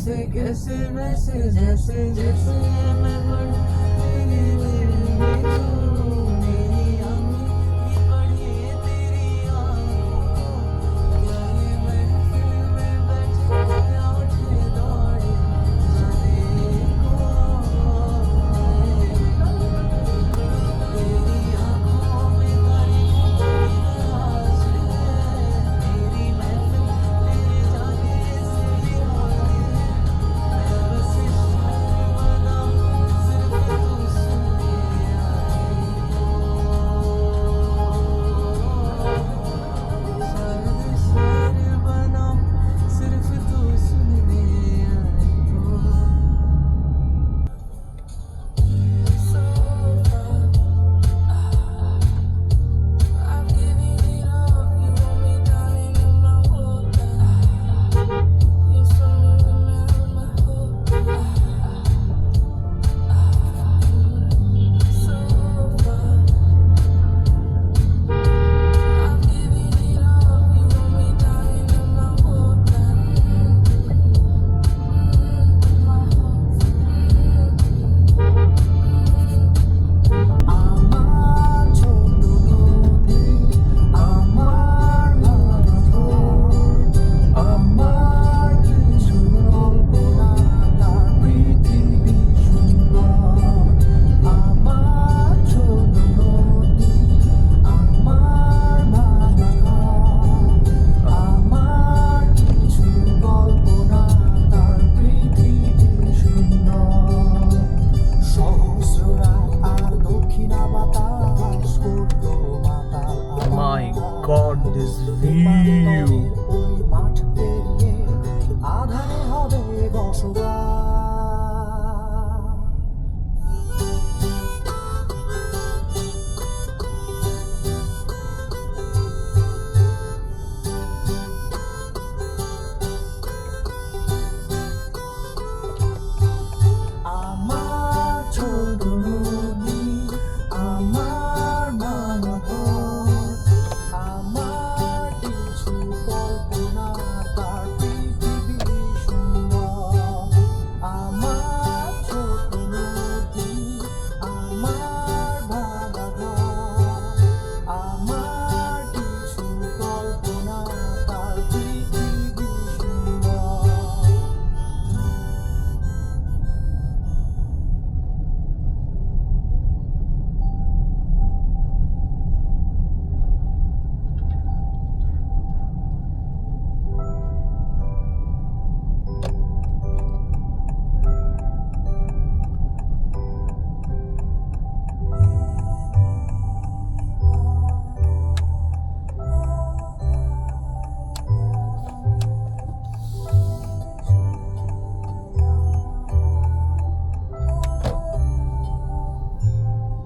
कैसे कैसे वैसे जैसे जैसे मैं बढ़ूं तेरे दिल में चलूं मेरी आंखें भी पढ़े तेरी आंखों क्या ये महफिल में बैठे या उठे दौड़े जाने कौन तेरी आंखों में तारीफों की तलाश है मेरी महफिल तेरे जाने से भी खाली है मैं बस इस शहर बनाऊं सिर्फ तू सुने आए शायद शहर बनाऊं सिर्फ तू सुनने आए I've given it all. You want me darling in my water. You swimming with me on my hook. So far, I've given it all. You want me darling in my water. আমার ছোট নদী আমার মাধর আমার কিছু কল্পনা তার পৃথিবী সুন্দর আমার ছোট নদী আমার মাধর আমার কিছু কল্পনা তার পৃথিবী সুন্দর সহস্ররা আর দক্ষিণা বাতাস করতো মাতাল My God, this view! ওই মাঠ পেরিয়ে আধারে হবে বসবাস আমার ছোট নদী আমার মানবর আমার কিছু কল্পনা তার পৃথিবী সুন্দর আমার ছোট নদী আমার ভাগাঘর আমার কিছু কল্পনা তার পৃথিবী সুন্দর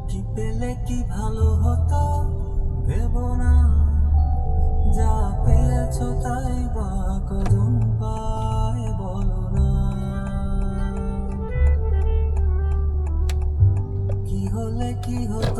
কি পেলে কি ভালো হতো ভেবো না যা পেয়েছো তাই বা কদম পায় বলো না কি হলে কি হতো